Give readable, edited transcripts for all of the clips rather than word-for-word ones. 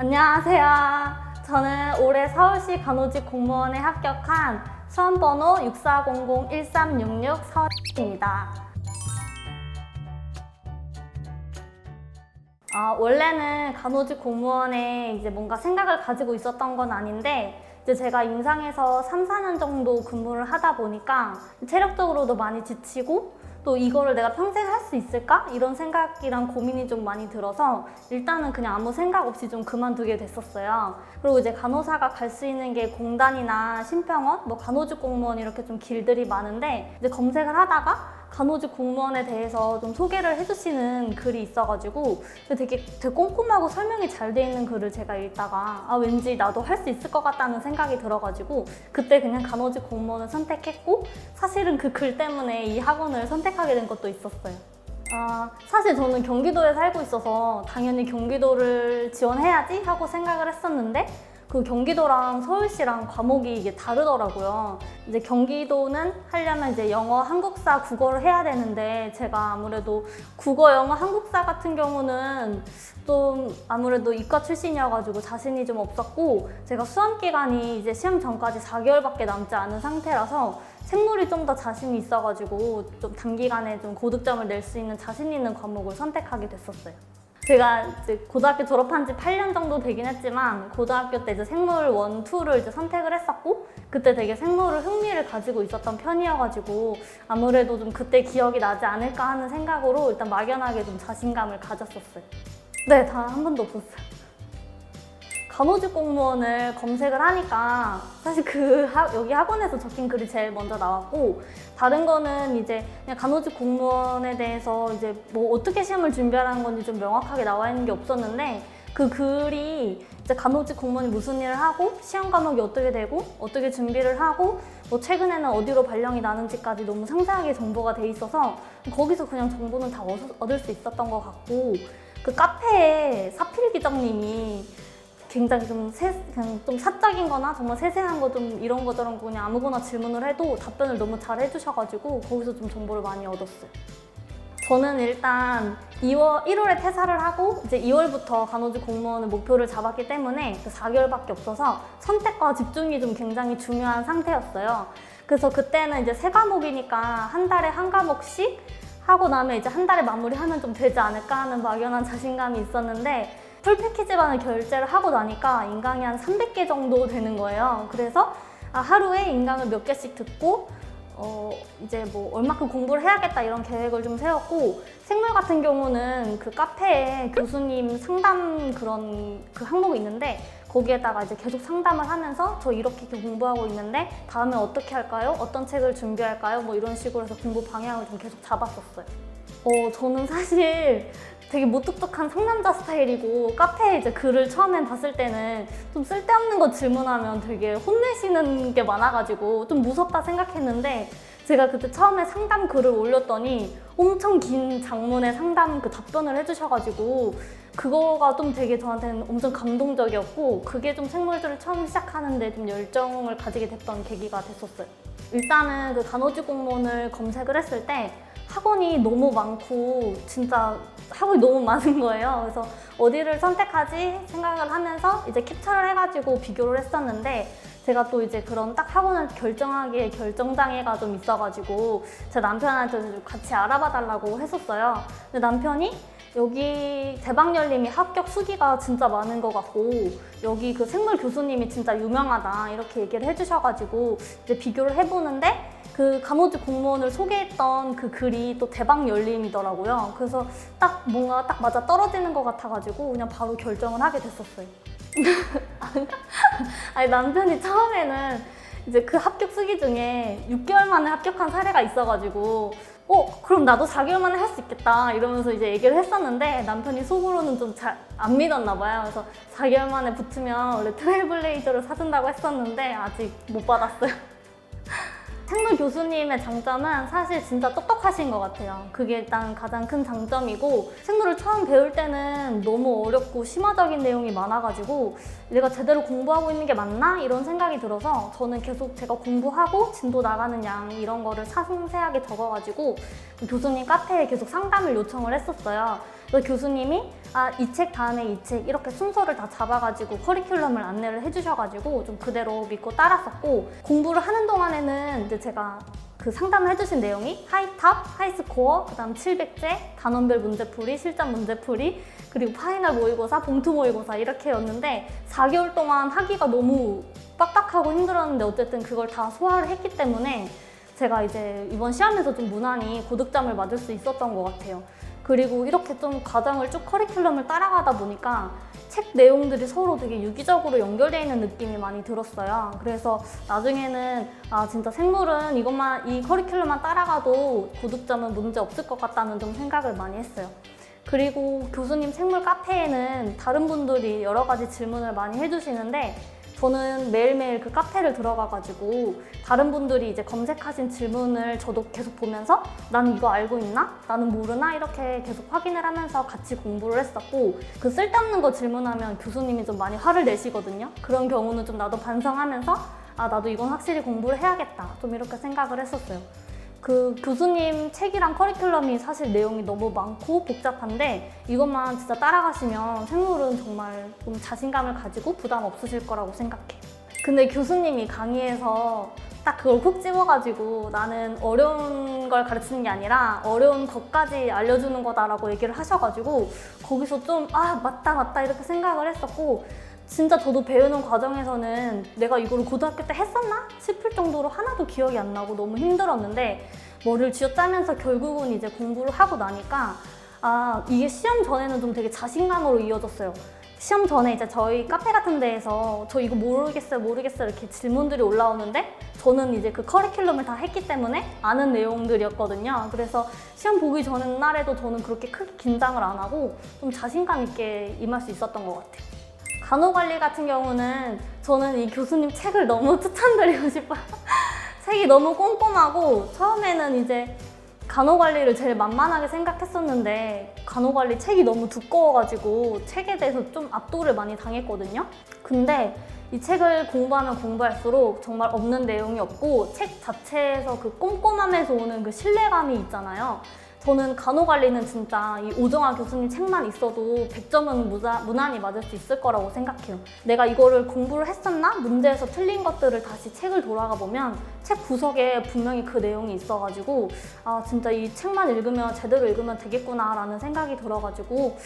안녕하세요. 저는 올해 서울시 간호직 공무원에 합격한 수험번호 64001366 서울입니다. 원래는 간호직 공무원에 이제 뭔가 생각을 가지고 있었던 건 아닌데 이제 제가 임상에서 3, 4년 정도 근무를 하다 보니까 체력적으로도 많이 지치고 또 이거를 내가 평생 할 수 있을까? 이런 생각이랑 고민이 좀 많이 들어서 일단은 그냥 아무 생각 없이 좀 그만두게 됐었어요. 그리고 이제 간호사가 갈 수 있는 게 공단이나 심평원, 뭐 간호직 공무원 이렇게 좀 길들이 많은데 이제 검색을 하다가 간호직 공무원에 대해서 좀 소개를 해주시는 글이 있어가지고 되게 꼼꼼하고 설명이 잘 돼 있는 글을 제가 읽다가 왠지 나도 할 수 있을 것 같다는 생각이 들어가지고 그때 그냥 간호직 공무원을 선택했고 사실은 그 글 때문에 이 학원을 선택하게 된 것도 있었어요. 사실 저는 경기도에 살고 있어서 당연히 경기도를 지원해야지 하고 생각을 했었는데 그 경기도랑 서울시랑 과목이 이게 다르더라고요. 이제 경기도는 하려면 이제 영어, 한국사, 국어를 해야 되는데 제가 아무래도 국어, 영어, 한국사 같은 경우는 좀 아무래도 이과 출신이어가지고 자신이 좀 없었고 제가 수험 기간이 이제 시험 전까지 4개월밖에 남지 않은 상태라서 생물이 좀 더 자신이 있어가지고 좀 단기간에 좀 고득점을 낼 수 있는 자신 있는 과목을 선택하게 됐었어요. 제가 이제 고등학교 졸업한 지 8년 정도 되긴 했지만 고등학교 때 이제 생물 1, 2를 이제 선택을 했었고 그때 되게 생물을 흥미를 가지고 있었던 편이어가지고 아무래도 좀 그때 기억이 나지 않을까 하는 생각으로 일단 막연하게 좀 자신감을 가졌었어요. 네, 단 한 번도 없었어요. 간호직 공무원을 검색을 하니까 사실 여기 학원에서 적힌 글이 제일 먼저 나왔고 다른 거는 이제 그냥 간호직 공무원에 대해서 이제 뭐 어떻게 시험을 준비하라는 건지 좀 명확하게 나와 있는 게 없었는데 그 글이 이제 간호직 공무원이 무슨 일을 하고 시험 과목이 어떻게 되고 어떻게 준비를 하고 뭐 최근에는 어디로 발령이 나는지까지 너무 상세하게 정보가 돼 있어서 거기서 그냥 정보는 다 얻을 수 있었던 것 같고 그 카페에 사필 기장님이 굉장히 그냥 좀 사적인 거나 정말 세세한 거 좀 이런 거 저런 거 그냥 아무거나 질문을 해도 답변을 너무 잘 해주셔가지고 거기서 좀 정보를 많이 얻었어요. 저는 일단 1월에 퇴사를 하고 이제 2월부터 간호직 공무원을 목표를 잡았기 때문에 4개월밖에 없어서 선택과 집중이 좀 굉장히 중요한 상태였어요. 그래서 그때는 이제 3과목이니까 한 달에 한 과목씩 하고 나면 이제 한 달에 마무리하면 좀 되지 않을까 하는 막연한 자신감이 있었는데 풀 패키지반을 결제를 하고 나니까 인강이 한 300개 정도 되는 거예요. 그래서 하루에 인강을 몇 개씩 듣고 이제 뭐 얼마큼 공부를 해야겠다 이런 계획을 좀 세웠고 생물 같은 경우는 그 카페에 교수님 상담 그런 그 항목이 있는데 거기에다가 이제 계속 상담을 하면서 저 이렇게 공부하고 있는데 다음에 어떻게 할까요? 어떤 책을 준비할까요? 뭐 이런 식으로 해서 공부 방향을 좀 계속 잡았었어요. 저는 사실 되게 무뚝뚝한 상남자 스타일이고 카페에 이제 글을 처음엔 봤을 때는 좀 쓸데없는 거 질문하면 되게 혼내시는 게 많아가지고 좀 무섭다 생각했는데 제가 그때 처음에 상담 글을 올렸더니 엄청 긴 장문의 상담 그 답변을 해주셔가지고 그거가 좀 되게 저한테는 엄청 감동적이었고 그게 좀 생물들을 처음 시작하는데 좀 열정을 가지게 됐던 계기가 됐었어요. 일단은 그 간호직 공무원을 검색을 했을 때 학원이 너무 많고 진짜 학원이 너무 많은 거예요. 그래서 어디를 선택하지 생각을 하면서 이제 캡처를 해가지고 비교를 했었는데 제가 또 이제 그런 딱 학원을 결정하기에 결정장애가 좀 있어가지고 제 남편한테 좀 같이 알아봐 달라고 했었어요. 근데 남편이 여기 대박열림이 합격 수기가 진짜 많은 것 같고 여기 그 생물 교수님이 진짜 유명하다 이렇게 얘기를 해주셔가지고 이제 비교를 해보는데 그 간호직 공무원을 소개했던 그 글이 또 대박열림이더라고요. 그래서 딱 뭔가 딱 맞아 떨어지는 것 같아가지고 그냥 바로 결정을 하게 됐었어요. 아니 남편이 처음에는 이제 그 합격 수기 중에 6개월 만에 합격한 사례가 있어가지고 그럼 나도 4개월 만에 할 수 있겠다 이러면서 이제 얘기를 했었는데 남편이 속으로는 좀 잘 안 믿었나 봐요. 그래서 4개월 만에 붙으면 원래 트레일블레이저를 사준다고 했었는데 아직 못 받았어요. 생물 교수님의 장점은 사실 진짜 똑똑하신 것 같아요. 그게 일단 가장 큰 장점이고 생물을 처음 배울 때는 너무 어렵고 심화적인 내용이 많아가지고 내가 제대로 공부하고 있는 게 맞나? 이런 생각이 들어서 저는 계속 제가 공부하고 진도 나가는 양 이런 거를 상세하게 적어가지고 교수님 카페에 계속 상담을 요청을 했었어요. 그래서 교수님이 이 책 다음에 이 책 이렇게 순서를 다 잡아가지고 커리큘럼을 안내를 해주셔가지고 좀 그대로 믿고 따랐었고, 공부를 하는 동안에는 이제 제가 그 상담을 해주신 내용이 하이탑, 하이스코어, 그다음 700제, 단원별 문제풀이, 실전 문제풀이, 그리고 파이널 모의고사, 봉투 모의고사 이렇게였는데 4개월 동안 하기가 너무 빡빡하고 힘들었는데 어쨌든 그걸 다 소화를 했기 때문에 제가 이제 이번 시험에서 좀 무난히 고득점을 맞을 수 있었던 것 같아요. 그리고 이렇게 좀 과정을 쭉 커리큘럼을 따라가다 보니까 책 내용들이 서로 되게 유기적으로 연결되어 있는 느낌이 많이 들었어요. 그래서 나중에는 진짜 생물은 이 커리큘럼만 따라가도 고득점은 문제 없을 것 같다는 좀 생각을 많이 했어요. 그리고 교수님 생물 카페에는 다른 분들이 여러 가지 질문을 많이 해주시는데 저는 매일매일 그 카페를 들어가가지고 다른 분들이 이제 검색하신 질문을 저도 계속 보면서 나는 이거 알고 있나? 나는 모르나? 이렇게 계속 확인을 하면서 같이 공부를 했었고, 그 쓸데없는 거 질문하면 교수님이 좀 많이 화를 내시거든요. 그런 경우는 좀 나도 반성하면서 나도 이건 확실히 공부를 해야겠다, 좀 이렇게 생각을 했었어요. 그 교수님 책이랑 커리큘럼이 사실 내용이 너무 많고 복잡한데 이것만 진짜 따라가시면 생물은 정말 좀 자신감을 가지고 부담 없으실 거라고 생각해요. 근데 교수님이 강의에서 딱 그걸 콕 집어가지고 나는 어려운 걸 가르치는 게 아니라 어려운 것까지 알려주는 거다라고 얘기를 하셔가지고 거기서 좀 맞다 이렇게 생각을 했었고, 진짜 저도 배우는 과정에서는 내가 이걸 고등학교 때 했었나 싶을 정도로 하나도 기억이 안 나고 너무 힘들었는데 머리를 쥐어짜면서 결국은 이제 공부를 하고 나니까 이게 시험 전에는 좀 되게 자신감으로 이어졌어요. 시험 전에 이제 저희 카페 같은 데에서 저 이거 모르겠어요 이렇게 질문들이 올라오는데 저는 이제 그 커리큘럼을 다 했기 때문에 아는 내용들이었거든요. 그래서 시험 보기 전날에도 저는 그렇게 크게 긴장을 안 하고 좀 자신감 있게 임할 수 있었던 것 같아요. 간호관리 같은 경우는 저는 이 교수님 책을 너무 추천드리고 싶어요. 책이 너무 꼼꼼하고 처음에는 이제 간호관리를 제일 만만하게 생각했었는데 간호관리 책이 너무 두꺼워가지고 책에 대해서 좀 압도를 많이 당했거든요. 근데 이 책을 공부하면 공부할수록 정말 없는 내용이 없고 책 자체에서 그 꼼꼼함에서 오는 그 신뢰감이 있잖아요. 저는 간호관리는 진짜 이 오정아 교수님 책만 있어도 100점은 무난히 맞을 수 있을 거라고 생각해요. 내가 이거를 공부를 했었나? 문제에서 틀린 것들을 다시 책을 돌아가 보면 책 구석에 분명히 그 내용이 있어가지고 진짜 이 책만 읽으면 제대로 읽으면 되겠구나 라는 생각이 들어가지고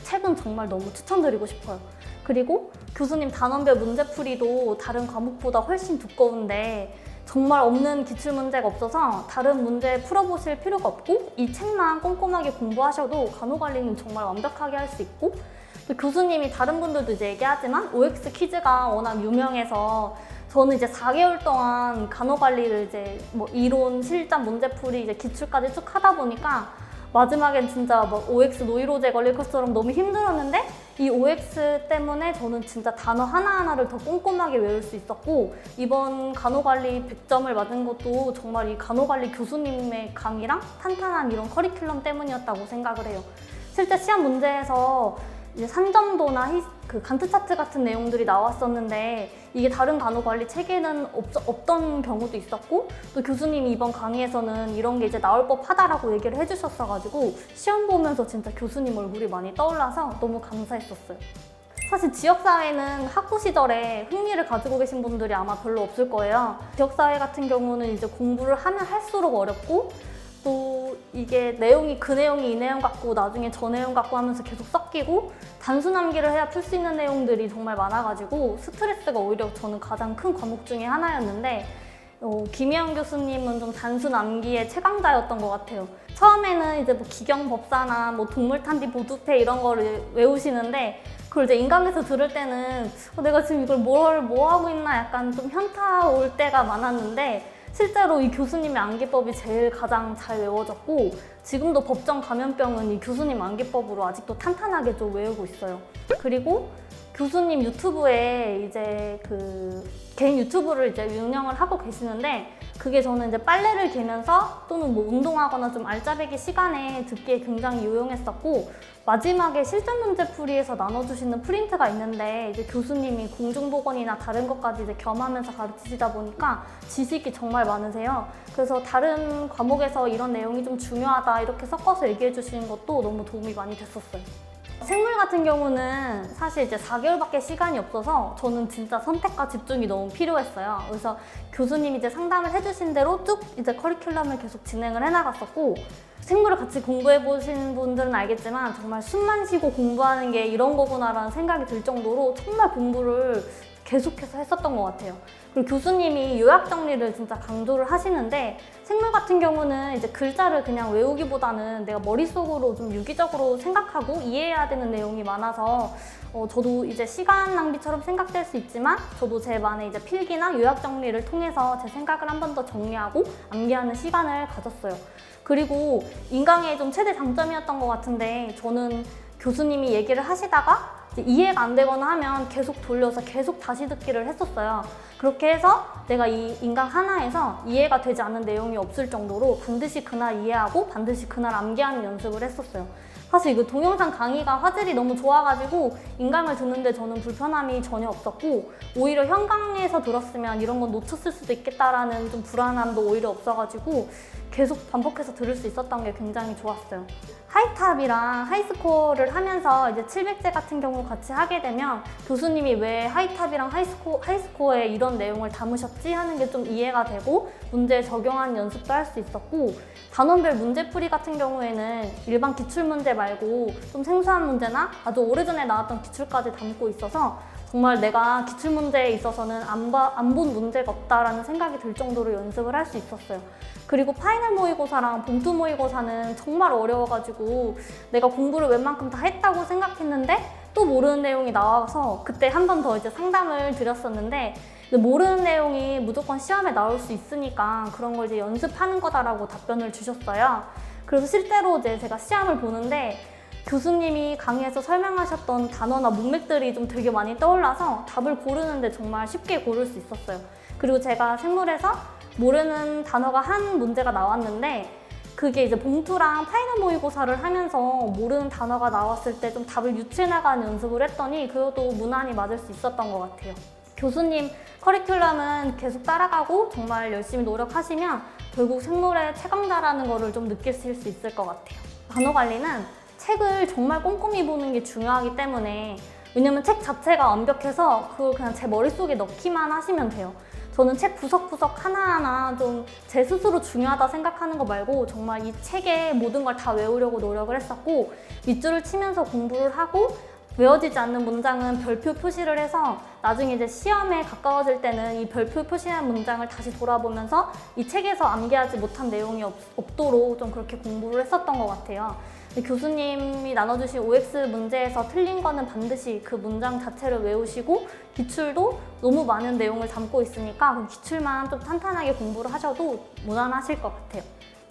책은 정말 너무 추천드리고 싶어요. 그리고 교수님 단원별 문제풀이도 다른 과목보다 훨씬 두꺼운데 정말 없는 기출문제가 없어서 다른 문제 풀어보실 필요가 없고 이 책만 꼼꼼하게 공부하셔도 간호관리는 정말 완벽하게 할 수 있고, 또 교수님이 다른 분들도 이제 얘기하지만 OX 퀴즈가 워낙 유명해서 저는 이제 4개월 동안 간호관리를 이제 뭐 이론, 실전, 문제풀이, 이제 기출까지 쭉 하다 보니까 마지막엔 진짜 막 OX 노이로제 걸릴 것처럼 너무 힘들었는데 이 OX 때문에 저는 진짜 단어 하나하나를 더 꼼꼼하게 외울 수 있었고, 이번 간호관리 100점을 맞은 것도 정말 이 간호관리 교수님의 강의랑 탄탄한 이런 커리큘럼 때문이었다고 생각을 해요. 실제 시험 문제에서 이제 산점도나 그 간트 차트 같은 내용들이 나왔었는데 이게 다른 간호관리 책에는 없던 경우도 있었고, 또 교수님이 이번 강의에서는 이런 게 이제 나올 법하다라고 얘기를 해주셨어가지고 시험 보면서 진짜 교수님 얼굴이 많이 떠올라서 너무 감사했었어요. 사실 지역사회는 학부 시절에 흥미를 가지고 계신 분들이 아마 별로 없을 거예요. 지역사회 같은 경우는 이제 공부를 하면 할수록 어렵고 또 이게 그 내용이 이 내용 같고 나중에 저 내용 같고 하면서 계속 섞이고 단순 암기를 해야 풀 수 있는 내용들이 정말 많아가지고 스트레스가 오히려 저는 가장 큰 과목 중에 하나였는데 김혜영 교수님은 좀 단순 암기의 최강자였던 것 같아요. 처음에는 이제 뭐 기경법사나 뭐 동물탄디 보두패 이런 거를 외우시는데 그걸 이제 인강에서 들을 때는 내가 지금 이걸 뭐 하고 있나 약간 좀 현타 올 때가 많았는데 실제로 이 교수님의 암기법이 제일 가장 잘 외워졌고 지금도 법정 감염병은 이 교수님 암기법으로 아직도 탄탄하게 좀 외우고 있어요. 그리고 교수님 유튜브에 이제 그 개인 유튜브를 이제 운영을 하고 계시는데 그게 저는 이제 빨래를 개면서 또는 뭐 운동하거나 좀 알짜배기 시간에 듣기에 굉장히 유용했었고 마지막에 실전 문제풀이에서 나눠주시는 프린트가 있는데 이제 교수님이 공중보건이나 다른 것까지 이제 겸하면서 가르치시다 보니까 지식이 정말 많으세요. 그래서 다른 과목에서 이런 내용이 좀 중요하다 이렇게 섞어서 얘기해 주시는 것도 너무 도움이 많이 됐었어요. 생물 같은 경우는 사실 이제 4개월밖에 시간이 없어서 저는 진짜 선택과 집중이 너무 필요했어요. 그래서 교수님이 이제 상담을 해주신 대로 쭉 이제 커리큘럼을 계속 진행을 해나갔었고 생물을 같이 공부해 보신 분들은 알겠지만 정말 숨만 쉬고 공부하는 게 이런 거구나라는 생각이 들 정도로 정말 공부를 계속해서 했었던 것 같아요. 그리고 교수님이 요약 정리를 진짜 강조를 하시는데 생물 같은 경우는 이제 글자를 그냥 외우기보다는 내가 머릿속으로 좀 유기적으로 생각하고 이해해야 되는 내용이 많아서 저도 이제 시간 낭비처럼 생각될 수 있지만 저도 제만의 이제 필기나 요약 정리를 통해서 제 생각을 한 번 더 정리하고 암기하는 시간을 가졌어요. 그리고 인강의 좀 최대 장점이었던 것 같은데 저는 교수님이 얘기를 하시다가 이해가 안 되거나 하면 계속 돌려서 계속 다시 듣기를 했었어요. 그렇게 해서 내가 이 인강 하나에서 이해가 되지 않는 내용이 없을 정도로 반드시 그날 이해하고 반드시 그날 암기하는 연습을 했었어요. 사실 이거 동영상 강의가 화질이 너무 좋아가지고 인강을 듣는데 저는 불편함이 전혀 없었고 오히려 현강에서 들었으면 이런 건 놓쳤을 수도 있겠다라는 좀 불안함도 오히려 없어가지고 계속 반복해서 들을 수 있었던 게 굉장히 좋았어요. 하이탑이랑 하이스코어를 하면서 이제 700제 같은 경우 같이 하게 되면 교수님이 왜 하이탑이랑 하이스코어에 이런 내용을 담으셨지 하는 게 좀 이해가 되고 문제 적용하는 연습도 할 수 있었고 단원별 문제풀이 같은 경우에는 일반 기출문제 말고 좀 생소한 문제나 아주 오래전에 나왔던 기출까지 담고 있어서 정말 내가 기출문제에 있어서는 안 본 문제가 없다라는 생각이 들 정도로 연습을 할 수 있었어요. 그리고 파이널 모의고사랑 봉투 모의고사는 정말 어려워가지고 내가 공부를 웬만큼 다 했다고 생각했는데 또 모르는 내용이 나와서 그때 한 번 더 이제 상담을 드렸었는데 모르는 내용이 무조건 시험에 나올 수 있으니까 그런 걸 이제 연습하는 거다라고 답변을 주셨어요. 그래서 실제로 이제 제가 시험을 보는데 교수님이 강의에서 설명하셨던 단어나 문맥들이 좀 되게 많이 떠올라서 답을 고르는데 정말 쉽게 고를 수 있었어요. 그리고 제가 생물에서 모르는 단어가 한 문제가 나왔는데 그게 이제 봉투랑 파이널 모의고사를 하면서 모르는 단어가 나왔을 때 좀 답을 유추해 나가는 연습을 했더니 그것도 무난히 맞을 수 있었던 것 같아요. 교수님 커리큘럼은 계속 따라가고 정말 열심히 노력하시면 결국 생물의 최강자라는 거를 좀 느끼실 수 있을 것 같아요. 단어 관리는 책을 정말 꼼꼼히 보는 게 중요하기 때문에 왜냐면 책 자체가 완벽해서 그걸 그냥 제 머릿속에 넣기만 하시면 돼요. 저는 책 구석구석 하나하나 좀 제 스스로 중요하다 생각하는 거 말고 정말 이 책의 모든 걸 다 외우려고 노력을 했었고 밑줄을 치면서 공부를 하고 외워지지 않는 문장은 별표 표시를 해서 나중에 이제 시험에 가까워질 때는 이 별표 표시한 문장을 다시 돌아보면서 이 책에서 암기하지 못한 내용이 없도록 좀 그렇게 공부를 했었던 것 같아요. 교수님이 나눠주신 OX 문제에서 틀린 거는 반드시 그 문장 자체를 외우시고 기출도 너무 많은 내용을 담고 있으니까 그 기출만 좀 탄탄하게 공부를 하셔도 무난하실 것 같아요.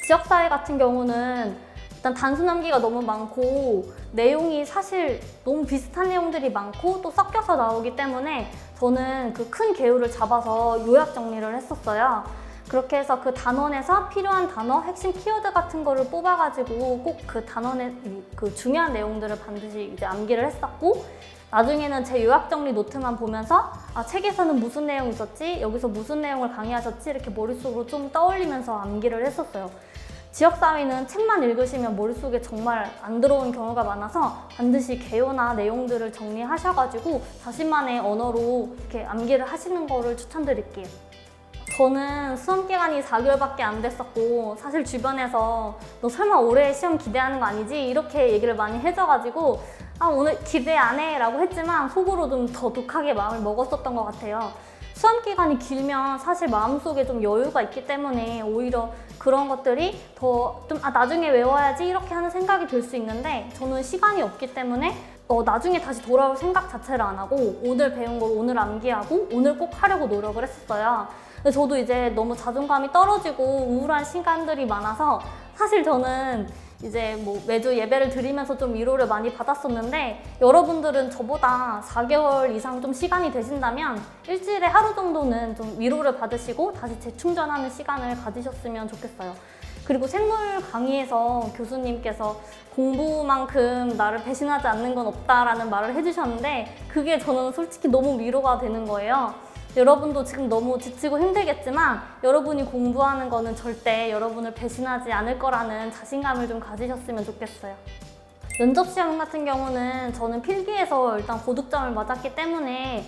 지역사회 같은 경우는 일단 단순 암기가 너무 많고 내용이 사실 너무 비슷한 내용들이 많고 또 섞여서 나오기 때문에 저는 그 큰 개요를 잡아서 요약 정리를 했었어요. 그렇게 해서 그 단원에서 필요한 단어, 핵심 키워드 같은 거를 뽑아가지고 꼭 그 단원의 그 중요한 내용들을 반드시 이제 암기를 했었고 나중에는 제 요약 정리 노트만 보면서 아, 책에서는 무슨 내용이 있었지? 여기서 무슨 내용을 강의하셨지? 이렇게 머릿속으로 좀 떠올리면서 암기를 했었어요. 지역사회는 책만 읽으시면 머릿속에 정말 안 들어오는 경우가 많아서 반드시 개요나 내용들을 정리하셔가지고 자신만의 언어로 이렇게 암기를 하시는 거를 추천드릴게요. 저는 수험 기간이 4개월밖에 안 됐었고 사실 주변에서 너 설마 올해 시험 기대하는 거 아니지? 이렇게 얘기를 많이 해줘가지고 아, 오늘 기대 안 해 라고 했지만 속으로 좀 더 독하게 마음을 먹었었던 것 같아요. 수험 기간이 길면 사실 마음속에 좀 여유가 있기 때문에 오히려 그런 것들이 더 좀 나중에 외워야지 이렇게 하는 생각이 들 수 있는데 저는 시간이 없기 때문에 나중에 다시 돌아올 생각 자체를 안 하고 오늘 배운 걸 오늘 암기하고 오늘 꼭 하려고 노력을 했었어요. 근데 저도 이제 너무 자존감이 떨어지고 우울한 시간들이 많아서 사실 저는 이제 뭐 매주 예배를 드리면서 좀 위로를 많이 받았었는데, 여러분들은 저보다 4개월 이상 좀 시간이 되신다면 일주일에 하루 정도는 좀 위로를 받으시고 다시 재충전하는 시간을 가지셨으면 좋겠어요. 그리고 생물 강의에서 교수님께서 공부만큼 나를 배신하지 않는 건 없다라는 말을 해주셨는데, 그게 저는 솔직히 너무 위로가 되는 거예요. 여러분도 지금 너무 지치고 힘들겠지만 여러분이 공부하는 거는 절대 여러분을 배신하지 않을 거라는 자신감을 좀 가지셨으면 좋겠어요. 면접 시험 같은 경우는 저는 필기에서 일단 고득점을 맞았기 때문에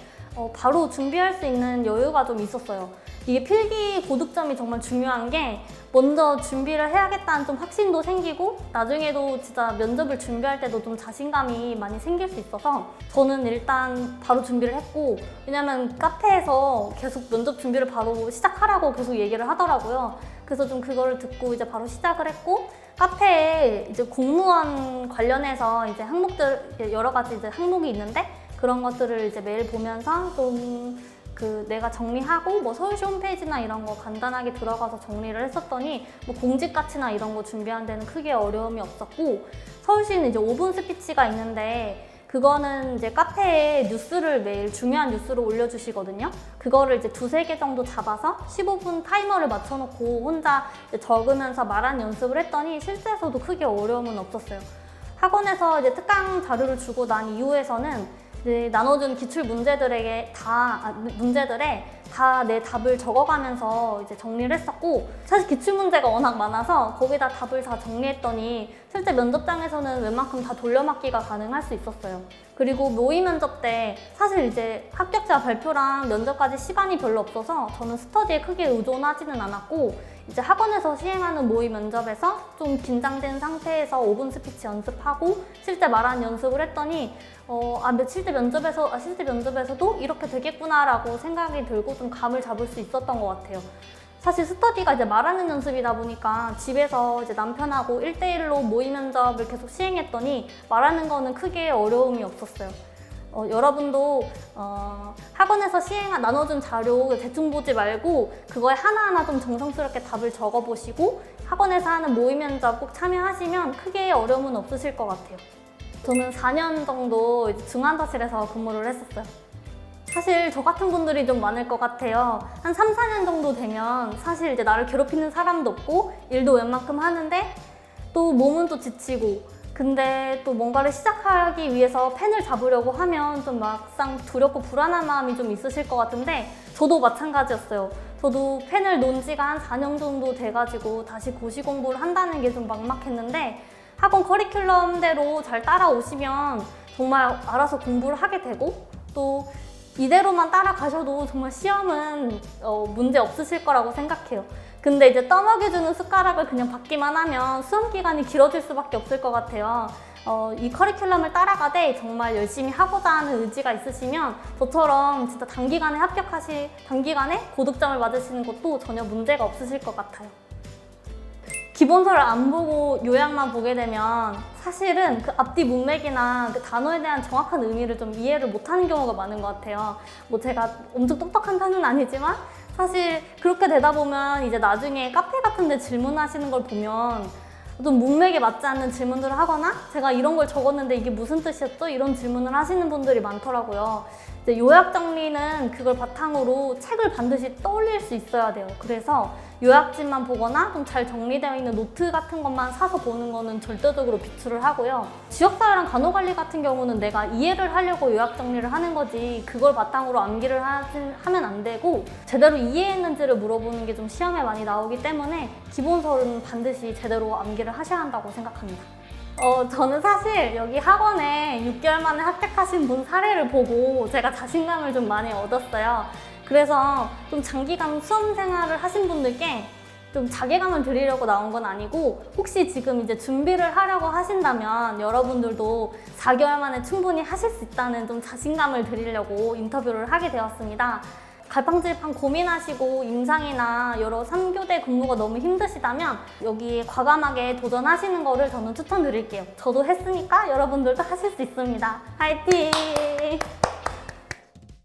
바로 준비할 수 있는 여유가 좀 있었어요. 이게 필기 고득점이 정말 중요한 게, 먼저 준비를 해야겠다는 좀 확신도 생기고 나중에도 진짜 면접을 준비할 때도 좀 자신감이 많이 생길 수 있어서 저는 일단 바로 준비를 했고, 왜냐면 카페에서 계속 면접 준비를 바로 시작하라고 계속 얘기를 하더라고요. 그래서 좀 그거를 듣고 이제 바로 시작을 했고, 카페에 이제 공무원 관련해서 이제 항목들, 여러 가지 이제 항목이 있는데 그런 것들을 이제 매일 보면서 좀 내가 정리하고, 뭐 서울시 홈페이지나 이런 거 간단하게 들어가서 정리를 했었더니 뭐 공직가치나 이런 거 준비하는 데는 크게 어려움이 없었고, 서울시는 이제 5분 스피치가 있는데 그거는 이제 카페에 뉴스를 매일 중요한 뉴스를 올려주시거든요. 그거를 이제 2-3개 정도 잡아서 15분 타이머를 맞춰놓고 혼자 이제 적으면서 말하는 연습을 했더니 실제에서도 크게 어려움은 없었어요. 학원에서 이제 특강 자료를 주고 난 이후에서는 나눠준 기출 문제들에 다 내 답을 적어가면서 이제 정리를 했었고, 사실 기출 문제가 워낙 많아서 거기다 답을 다 정리했더니 실제 면접장에서는 웬만큼 다 돌려막기가 가능할 수 있었어요. 그리고 모의 면접 때 사실 이제 합격자 발표랑 면접까지 시간이 별로 없어서 저는 스터디에 크게 의존하지는 않았고, 이제 학원에서 시행하는 모의 면접에서 좀 긴장된 상태에서 5분 스피치 연습하고 실제 말하는 연습을 했더니 실제 면접에서도 이렇게 되겠구나라고 생각이 들고 좀 감을 잡을 수 있었던 것 같아요. 사실 스터디가 이제 말하는 연습이다 보니까 집에서 이제 남편하고 1대1로 모의 면접을 계속 시행했더니 말하는 거는 크게 어려움이 없었어요. 여러분도 학원에서 나눠준 자료 대충 보지 말고 그거에 하나하나 좀 정성스럽게 답을 적어보시고 학원에서 하는 모의 면접 꼭 참여하시면 크게 어려움은 없으실 것 같아요. 저는 4년 정도 중환자실에서 근무를 했었어요. 사실 저 같은 분들이 좀 많을 것 같아요. 한 3-4년 정도 되면 사실 이제 나를 괴롭히는 사람도 없고 일도 웬만큼 하는데 또 몸은 또 지치고, 근데 또 뭔가를 시작하기 위해서 펜을 잡으려고 하면 좀 막상 두렵고 불안한 마음이 좀 있으실 것 같은데 저도 마찬가지였어요. 저도 펜을 놓은 지가 한 4년 정도 돼가지고 다시 고시 공부를 한다는 게 좀 막막했는데, 학원 커리큘럼대로 잘 따라오시면 정말 알아서 공부를 하게 되고, 또 이대로만 따라가셔도 정말 시험은 문제 없으실 거라고 생각해요. 근데 이제 떠먹여주는 숟가락을 그냥 받기만 하면 수험 기간이 길어질 수밖에 없을 것 같아요. 이 커리큘럼을 따라가되 정말 열심히 하고자 하는 의지가 있으시면 저처럼 진짜 단기간에 고득점을 맞으시는 것도 전혀 문제가 없으실 것 같아요. 기본서를 안 보고 요약만 보게 되면 사실은 그 앞뒤 문맥이나 그 단어에 대한 정확한 의미를 좀 이해를 못하는 경우가 많은 것 같아요. 뭐 제가 엄청 똑똑한 편은 아니지만 사실 그렇게 되다 보면 이제 나중에 카페 같은 데 질문하시는 걸 보면 좀 문맥에 맞지 않는 질문들을 하거나 제가 이런 걸 적었는데 이게 무슨 뜻이었죠? 이런 질문을 하시는 분들이 많더라고요. 이제 요약 정리는 그걸 바탕으로 책을 반드시 떠올릴 수 있어야 돼요. 그래서 요약집만 보거나 좀 잘 정리되어 있는 노트 같은 것만 사서 보는 거는 절대적으로 비추를 하고요. 지역사회랑 간호관리 같은 경우는 내가 이해를 하려고 요약 정리를 하는 거지 그걸 바탕으로 암기를 하면 안 되고, 제대로 이해했는지를 물어보는 게 좀 시험에 많이 나오기 때문에 기본서는 반드시 제대로 암기를 하셔야 한다고 생각합니다. 저는 사실 여기 학원에 6개월 만에 합격하신 분 사례를 보고 제가 자신감을 좀 많이 얻었어요. 그래서 좀 장기간 수험 생활을 하신 분들께 좀 자괴감을 드리려고 나온 건 아니고, 혹시 지금 이제 준비를 하려고 하신다면 여러분들도 4개월 만에 충분히 하실 수 있다는 좀 자신감을 드리려고 인터뷰를 하게 되었습니다. 갈팡질팡 고민하시고 임상이나 여러 3교대 근무가 너무 힘드시다면 여기에 과감하게 도전하시는 거를 저는 추천드릴게요. 저도 했으니까 여러분들도 하실 수 있습니다. 화이팅!